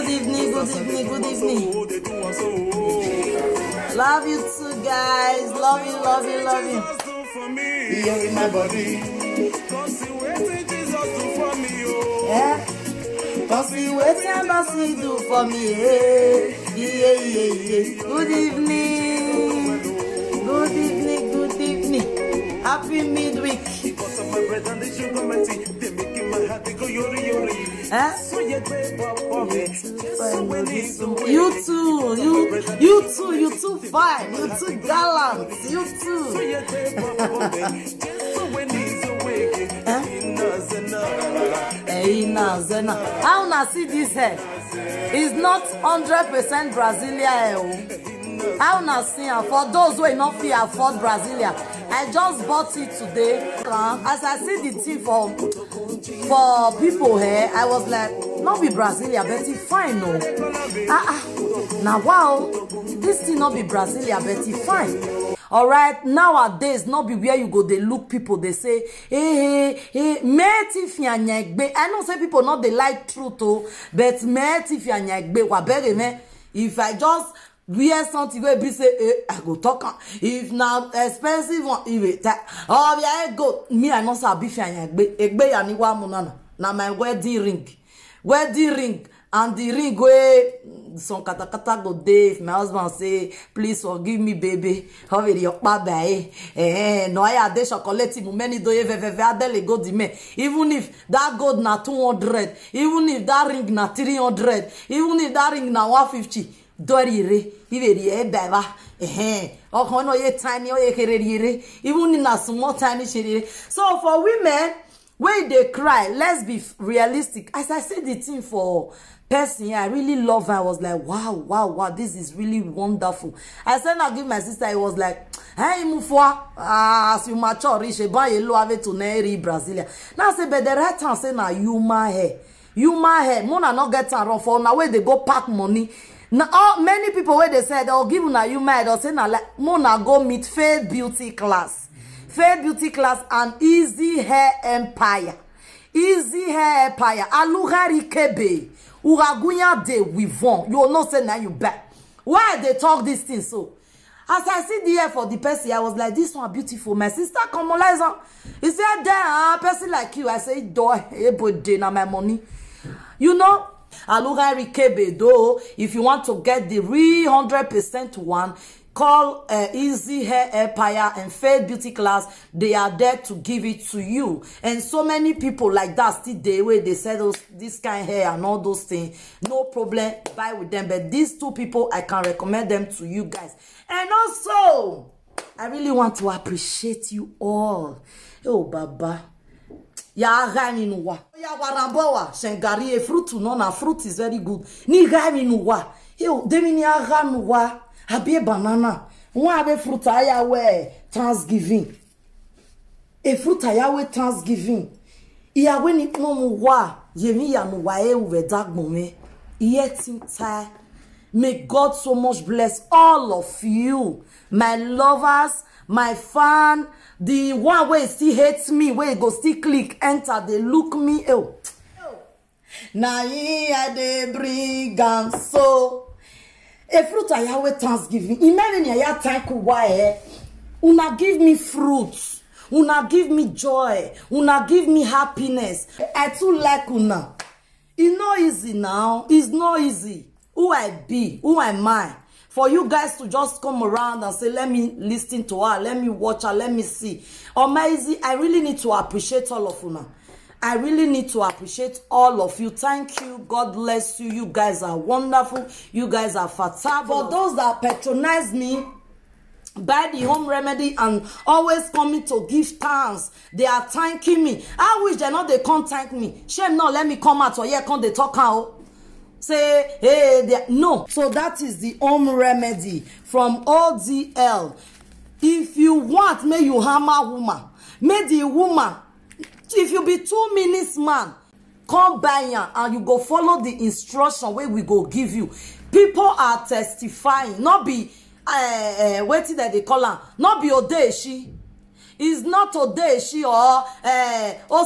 Good evening, good evening, good evening. Love you too, guys. Love you, love you, love you. Here in my body. Yeah. Cause you wait and do for me. Yeah. Good evening. Good evening, good evening. Happy midweek. Huh? You too fine. You too gallant. You too. How na see this hair? It's not 100% Brazilian hair. How na see her? For those who not fit afford Brazilian, I just bought it today. As I see the thing for people here, I was like, not be Brazilian, but it's fine, no. Now wow, this thing not be Brazilian, but it's fine. Alright, nowadays, not be where you go, they look people, they say, hey, I know say people not they like truth, but if I just wear something where be say, I go talk. If now expensive one, oh yeah, go. Me, I know sabi egbe ya ni wa munana. Na my wedding ring, and the ring where some kata go dey. If my husband say, please forgive me, baby. How very your baby? No, I dey chocolate mu many do adele go di me. Even if that gold na 200, even if that ring na 300, even if that ring na 150. Dorire, iveri baba, no ye tiny or ye kerere, even in a small tiny shiri. So for women, when they cry, let's be realistic. As I said the thing for person, I really love her. I was like, wow, this is really wonderful. I said, I give my sister, it was like, hey, mufwa, as you mature, rich, buy a low to Neri, Brasilia. Now I say, but the right time say, now you my hair, Mona not get around for now where they go pack money. Now, many people where they said, "Oh, give una you mad," or say, "Na like Mona go meet Faith Beauty Class, and Easy Hair Empire, Alugari Kebe, Uragunya de Wivon." You will not say now you back. Why they talk this thing so? As I see the hair for the person, I was like, "This one beautiful." My sister come on, he said, "There, person like you." I say, "Do every na my money," you know. Alugari Kebe, though, if you want to get the real 100% one, call Easy Hair Empire and Faith Beauty Class. They are there to give it to you. And so many people like that still they where they say this kind of hair and all those things. No problem, buy with them. But these two people, I can recommend them to you guys. And also, I really want to appreciate you all. Oh, Baba. Ya gani nuwa. Ya warambowa. Shengari e fruit no na fruit is very good. Ni gani nuwa. Yo, demi ni aga nuwa. Habie banana. Mwa abe fruit ayawe Thanksgiving. E fruit ayawe Thanksgiving. Iyawe ni momu wa. Yemi ya nuwa e uwe dagbome. Iye. May God so much bless all of you. My lovers. My fan, the one where still hates me, where go still click enter, they look me. Now I they bring and so a fruit I have Thanksgiving. Imagine ya thank why una give me fruits, una give me joy, una give me happiness. I too like una. It's not easy now. It's not easy. Who I be, who am I? For you guys to just come around and say, let me listen to her, let me watch her, let me see. Amazing, I really need to appreciate all of you now. I really need to appreciate all of you. Thank you. God bless you. You guys are wonderful. You guys are fantastic. For those that patronize me, buy the home remedy and always coming to give thanks, they are thanking me. I wish they know they can't thank me. Shame not let me come out or yeah, can't they talk out? Say, hey, no. So that is the home remedy from ODL. If you want, may you hammer woman. May the woman, if you be 2 minutes man, come by here and you go follow the instruction where we go give you. People are testifying. Not be, waiting that they call her. Not be Odeshi. It's not today she or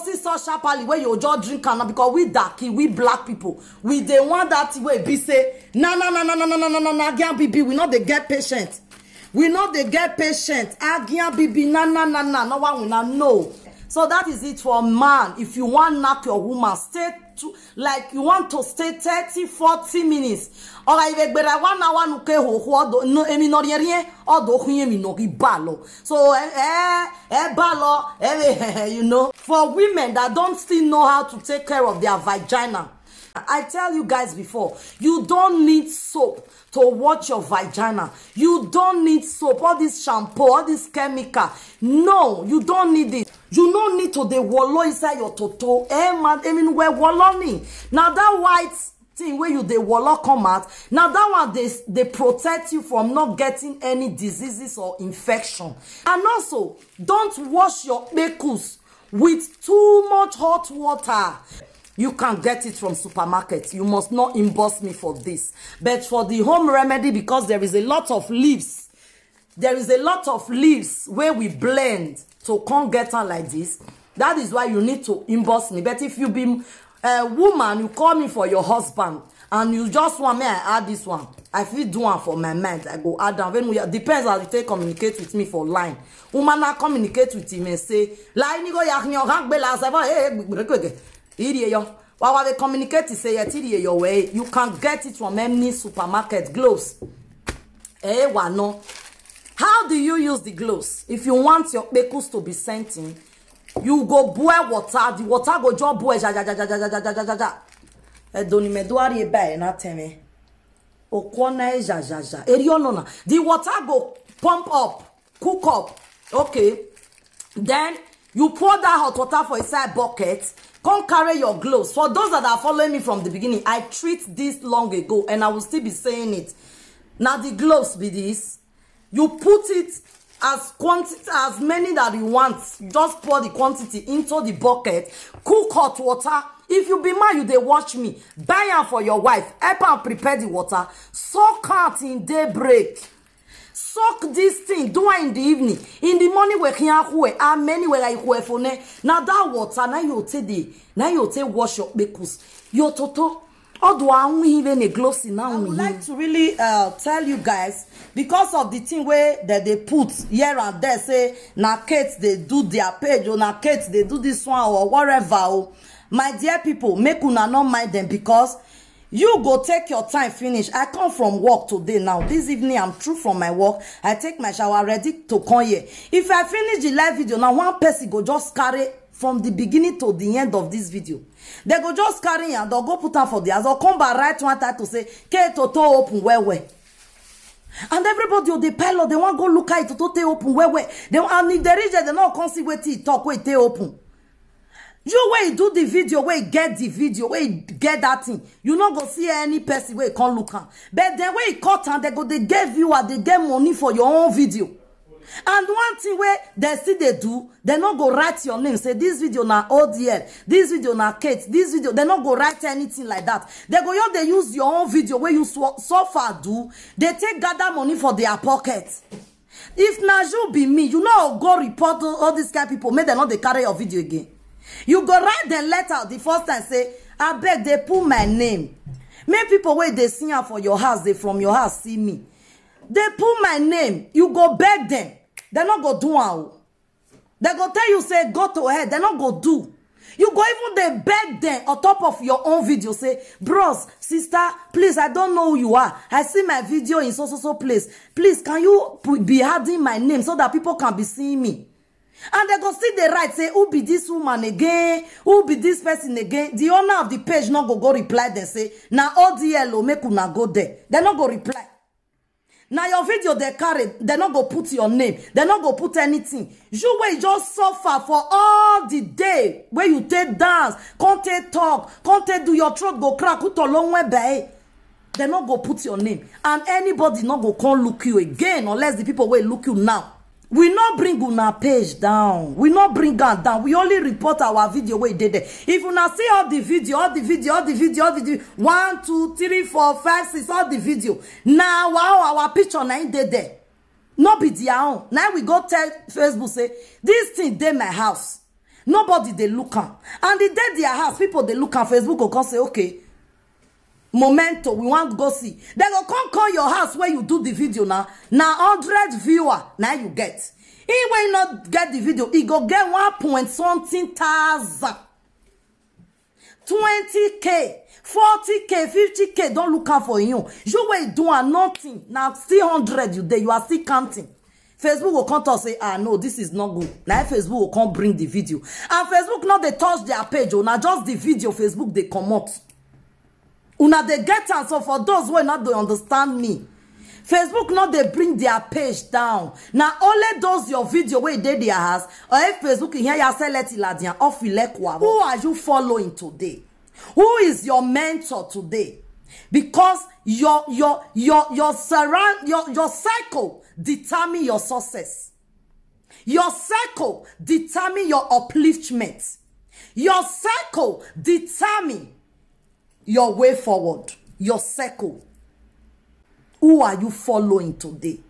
see so sharply where you just drink and because we darky, we black people, we the one that way be say na Agian Bibi, we not they get patient. We know they get patient. Agian Bibi na no one will not know. So that is it for man. If you want to knock your woman, stay like you want to stay 30-40 minutes. Or I will be 1 hour no emi no rien or do mi no balo. So balo you know, for women that don't still know how to take care of their vagina. I tell you guys before, you don't need soap to wash your vagina. You don't need soap, all this shampoo, all this chemical. No, you don't need it. You don't need to the wallow inside your toto. Man, I mean, we're wallowing. Now that white thing where you the wallow come out, now that one they protect you from not getting any diseases or infection. And also, don't wash your bekos with too much hot water. You can get it from supermarket. You must not inbox me for this. But for the home remedy, because there is a lot of leaves. There is a lot of leaves where we blend to come get on like this. That is why you need to inbox me. But if you be a woman, you call me for your husband, and you just want me, I add this one. I feel do one for my mind. I go add down. When we depends how you take communicate with me for line. Woman I communicate with him and say, line you go while they communicate say your way, you can get it from any supermarket. Gloves. How do you use the gloves? If you want your bekos to be scenting, you go boil water. The water go just boil. The water go pump up, cook up. Okay. Then you pour that hot water for inside bucket. Come carry your gloves. For those that are following me from the beginning, I treat this long ago and I will still be saying it. Now the gloves be this. You put it as many that you want. Just pour the quantity into the bucket. Cook hot water. If you be mad, you they watch me. Buy am for your wife. Help am prepare the water. Soak out in daybreak. Soak this thing. Do it in the evening. In the morning we can many where I phone. Now that water, now you take wash your bekos. Your toto. Even a gloves now. I would like to really tell you guys, because of the thing where that they put here and there, say na Kate they do their page or na Kate they do this one or whatever. My dear people, make una not mind them, because you go take your time finish. I come from work today now. This evening I'm through from my work. I take my shower ready to come here. If I finish the live video now, one person go just carry from the beginning to the end of this video. They go just carry and they'll go put her for the house. Or come back right one time to say, K Toto open where. And everybody on the pilot, they want go look at it, Toto open where. And if they reach there, they not come see what it talk, where it open. You where you do the video, where you get the video, where you get that thing. You not go see any person where you can't look at. But then where you cut and they go, they give you or they get money for your own video. And one thing where they see they do, they not go write your name. Say this video na ODL, this video na Kate, this video. They not go write anything like that. They go yo, they use your own video where you so far do. They take gather money for their pocket. If Naju be me, you know go report all these kind of people. Make them not they carry your video again. You go write the letter the first time say, I beg they put my name. Make people wait they see her for your house, they from your house see me. They put my name. You go beg them. They not go do one. They go tell you say go to her. They not go do. You go even they beg them on top of your own video. Say, bros, sister, please, I don't know who you are. I see my video in so place. Please, can you be adding my name so that people can be seeing me? And they go see the right, say, who be this woman again? Who be this person again? The owner of the page not go reply. They say, now ODL make una go there. They not go reply. Now your video they carry, they not go put your name. They not go put anything. You will just suffer for all the day where you take dance, can't take talk, can't take do your throat go crack out a long way by. They not go put your name. And anybody not go come look you again unless the people will look you now. We not bring una page down. We not bring her down. We only report our video where they did. If you not see all the video, 1, 2, 3, 4, 5, 6, all the video. Now wow, our picture na in there. No be their own. Now we go tell Facebook say, this thing dey my house. Nobody they look am. And the day their house, people they look at Facebook go come say, okay, momento, we want to go see. They go come call your house where you do the video now. Now 100 viewer, now you get. Even when you not get the video, it go get 1.something thousand. 20K, 40K, 50K, don't look out for you. You were doing nothing. Now, still 100 you there, you are still counting. Facebook will come to say, ah, no, this is not good. Now, Facebook will come bring the video. And Facebook not they touch their page, or not just the video, Facebook they come out. Una they get and so for those who are not they understand me. Facebook not they bring their page down. Now, only those your video where they their house, or if Facebook in here, you say let it off who are you following today? Who is your mentor today? Because your cycle determine your success. Your cycle determine your upliftment. Your cycle determine your way forward. Your cycle. Who are you following today?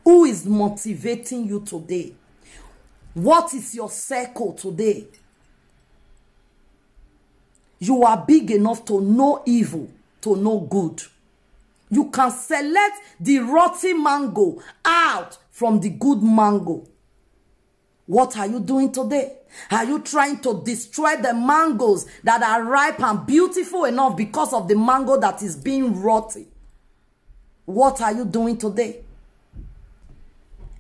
Who is motivating you today? What is your circle today? You are big enough to know evil, to know good. You can select the rotten mango out from the good mango. What are you doing today? Are you trying to destroy the mangoes that are ripe and beautiful enough because of the mango that is being rotten? What are you doing today?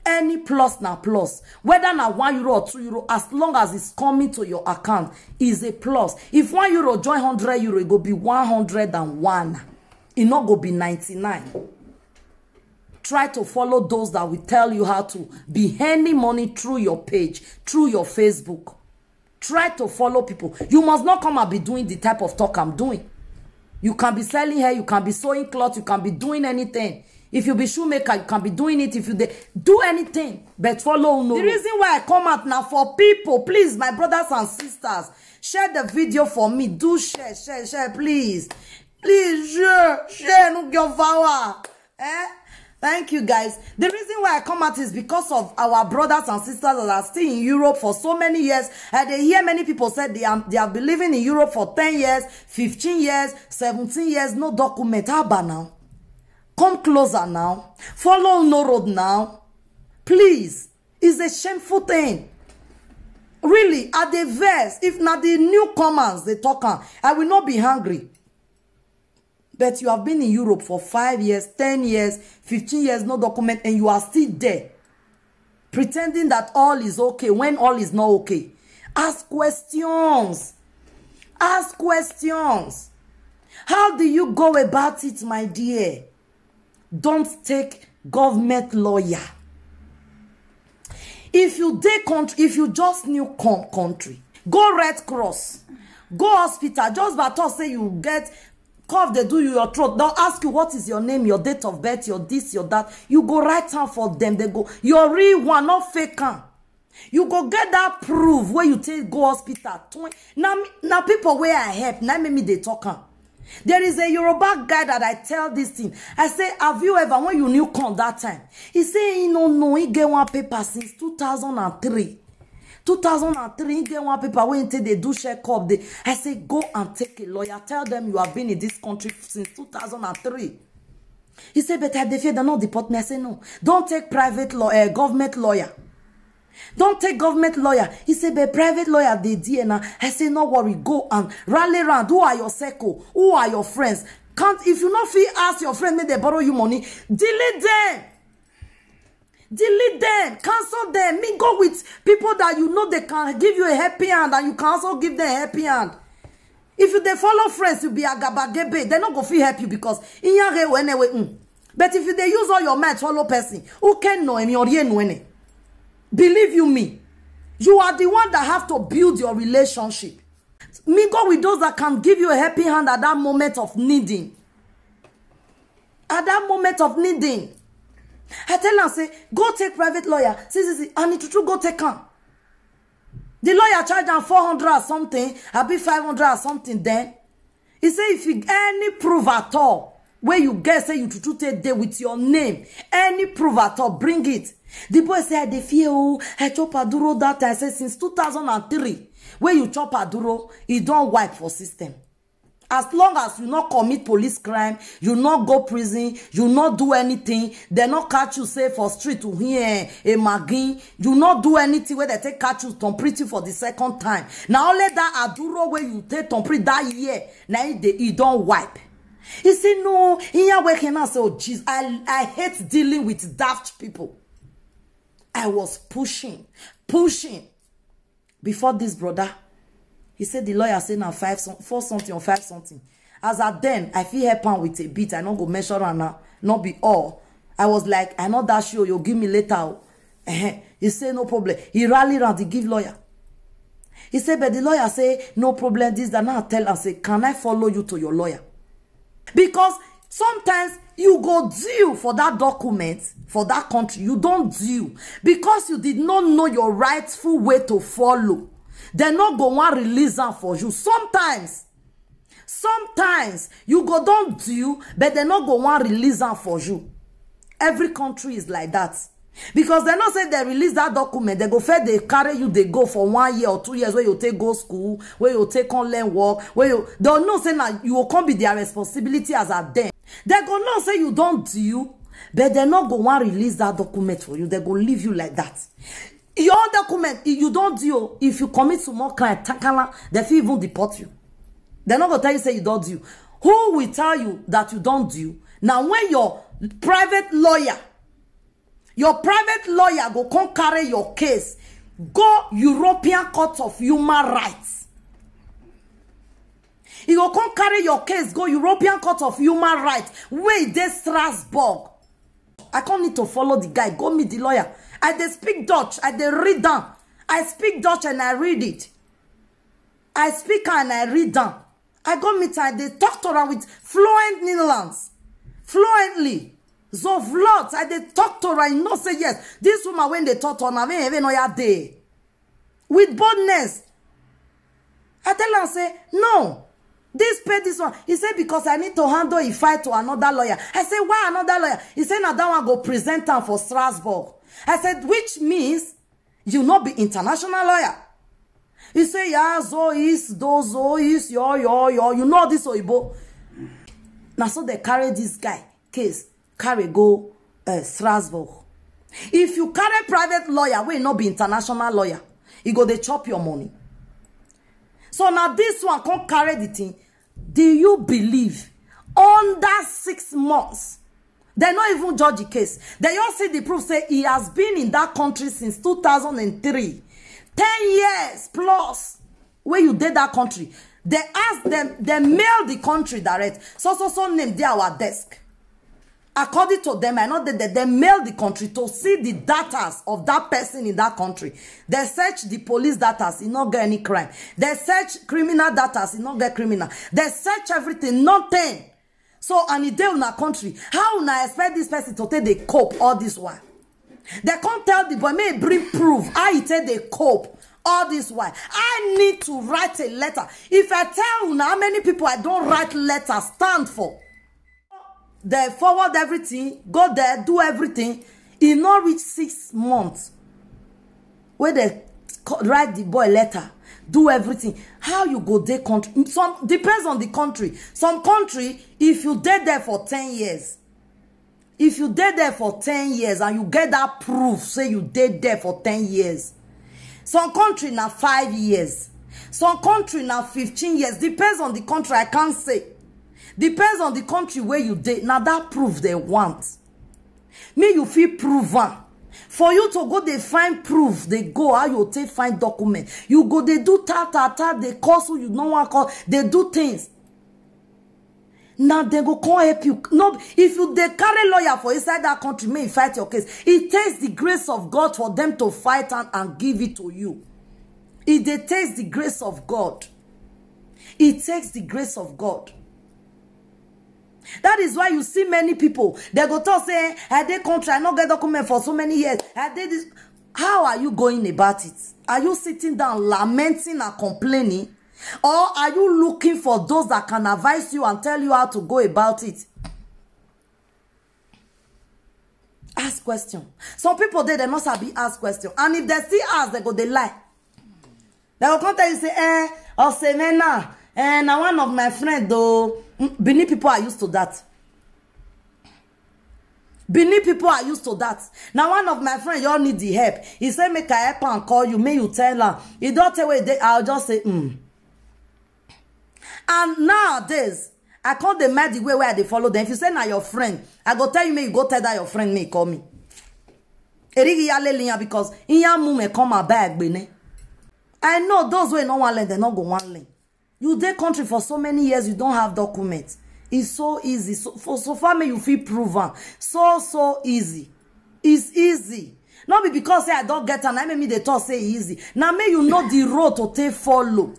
Any plus na plus. Whether na €1 or €2, as long as it's coming to your account, is a plus. If €1 join €100, it go be 101. It not go be 99. Try to follow those that will tell you how to be earning money through your page, through your Facebook. Try to follow people. You must not come and be doing the type of talk I'm doing. You can be selling hair, you can be sewing cloth, you can be doing anything. If you be shoemaker, you can be doing it. If you do anything, but follow no. The reason why I come out now for people, please, my brothers and sisters, share the video for me. Do share, please. Please, share, no give power. Thank you, guys. The reason why I come out is because of our brothers and sisters that are still in Europe for so many years. And they hear many people say they have been living in Europe for 10 years, 15 years, 17 years, no document. How about now? Come closer now. Follow no road now. Please. It's a shameful thing. Really, at the verse, if not the newcomers they talk on, I will not be hungry. But you have been in Europe for 5 years, 10 years, 15 years, no document, and you are still there. Pretending that all is okay when all is not okay. Ask questions. Ask questions. How do you go about it, my dear? Don't take government lawyer. If you just new country, go Red Cross, go hospital. Just by talk say you get cough, they do your throat. They'll ask you what is your name, your date of birth, your this, your that. You go write down for them. They go your real one, not fake one. You go get that proof where you take go hospital. Now people where I help, now me they talk on. There is a Yoruba guy that I tell this thing. I say, have you ever, when you knew come that time? He say, he he get one paper since 2003. 2003, he get one paper when they do check up. I say, go and take a lawyer. Tell them you have been in this country since 2003. He said, but I fear they not deport me. I say, no. Don't take private lawyer, government lawyer. Don't take government lawyer. He said, but private lawyer, they DNA. I say, no worry, go and rally around. Who are your circle? Who are your friends? If you not feel ask your friend, may they borrow you money, delete them. Delete them. Cancel them. Me go with people that you know they can give you a happy hand and you can also give them a happy hand. If they follow friends, you'll be a gabagebe. They're not going to feel happy because in your anyway. But if they use all your mind follow person, who can know him? Believe you me, you are the one that have to build your relationship. Me go with those that can give you a happy hand at that moment of needing. At that moment of needing. I tell them, say, go take private lawyer. See, I need to go take him. The lawyer charge them 400 or something. I'll be 500 or something then. He say, if you any proof at all, where you get say you to take day with your name, any proof at all, bring it. The boy say, I dey fear, oh, I chop Aduro that I say since 2003. Where you chop Aduro, it don't wipe for system. As long as you not commit police crime, you not go prison, you not do anything, they not catch you say for street to hear a magin, you not do anything where they take catch you pretty for the second time. Now only that Aduro where you take pretty that year, now it don't wipe. He say no, in your way cannot say, oh jeez, I hate dealing with daft people. I was pushing before this brother. He said the lawyer said now 4 something or 5 something. As at then, I feel help him with a bit. I don't go measure and now, not be all. I was like, I know that show you'll give me later. He said no problem. He rallied around the give lawyer. He said, but the lawyer say no problem. This that now tell and say, can I follow you to your lawyer? Because sometimes you go due for that document for that country. You don't due because you did not know your rightful way to follow. They're not going to release them for you. Sometimes you go don't due, but they're not going to release them for you. Every country is like that. Because they not say they release that document, they go fair, they carry you, they go for 1 year or 2 years where you take go school, where you take on learn work, where you don't know say now you will come be their responsibility as a them. They go not say you don't due, but they're not going to release that document for you. They go leave you like that. Your document, if you don't do, if you commit to more crime, they will even deport you. They're not going to tell you say you don't do. Who will tell you that you don't do? Now, when your private lawyer go come carry your case, go European Court of Human Rights. He go come carry your case, go European Court of Human Rights. Where is Strasbourg? I can't need to follow the guy. Go meet the lawyer. I dey speak Dutch. I dey read down. I speak Dutch and I read it. I speak and I read down. I go meet her. I dey talk to her with fluent Netherlands. Fluently. So vlogs. I dey talk to her. I know say yes. This woman when they talk to her, I even know your day. With boldness. I tell her, say, no. This one. He said, because I need to handle a fight to another lawyer. I said, why another lawyer? He said, now that one go present him for Strasbourg. I said, which means you not be international lawyer. He said, yeah, so is, yo. You know this Oibo. Now, so they carry this guy, case, carry go Strasbourg. If you carry private lawyer, we not be international lawyer. You go, they chop your money. So now this one can't carry the thing. Do you believe under 6 months? They not even judge the case. They all see the proof say he has been in that country since 2003. 10 years plus. Where you did that country. They ask them, they mail the country direct. So name there our desk. According to them, I know that they mail the country to see the data of that person in that country. They search the police data, he not get any crime. They search criminal data, he not get criminal. They search everything, nothing. So, and he dey in a country. How will I expect this person to take the cope all this while? They can't tell the boy, may bring proof. How he take the cope all this while. I need to write a letter. If I tell you how many people I don't write letters stand for. They forward everything, go there, do everything. It not reach 6 months. Where they write the boy letter, do everything. How you go there country? Some depends on the country. Some country, if you dead there for 10 years, if you dead there for 10 years and you get that proof, say you dead there for 10 years. Some country now 5 years. Some country now 15 years. Depends on the country, I can't say. Depends on the country where you did. Now that proof they want. Me you feel proven. For you to go, they find proof. They go, how you take find document. You go, they do they call so you know what call. They do things. Now they go come help you. No, if you they carry lawyer for inside that country, may fight your case. It takes the grace of God for them to fight and give it to you. It takes the grace of God. It takes the grace of God. That is why you see many people, they go to say, I did country, I not get document for so many years. I did this. How are you going about it? Are you sitting down lamenting and complaining? Or are you looking for those that can advise you and tell you how to go about it? ask question. Some people they not sabi ask question. And if they still ask, they go they lie. They will come tell you say, or say now, now one of my friends though, Benin people are used to that. Benin people are used to that. Now one of my friends, y'all need the help. He said, make I help and call you, may you tell her. He don't tell me, I'll just say, And nowadays, I can't demand the way where they follow them. If you say now your friend, I go tell you, may you go tell that your friend may call me. Because in your moment come my bag, Benin. I know those who no one land, they not go one lane. You dey country for so many years, you don't have documents. It's so easy. So far, may you feel proven. So easy. It's easy. Not be because say I don't get and I make me the talk say easy. Now may you know the road to take follow.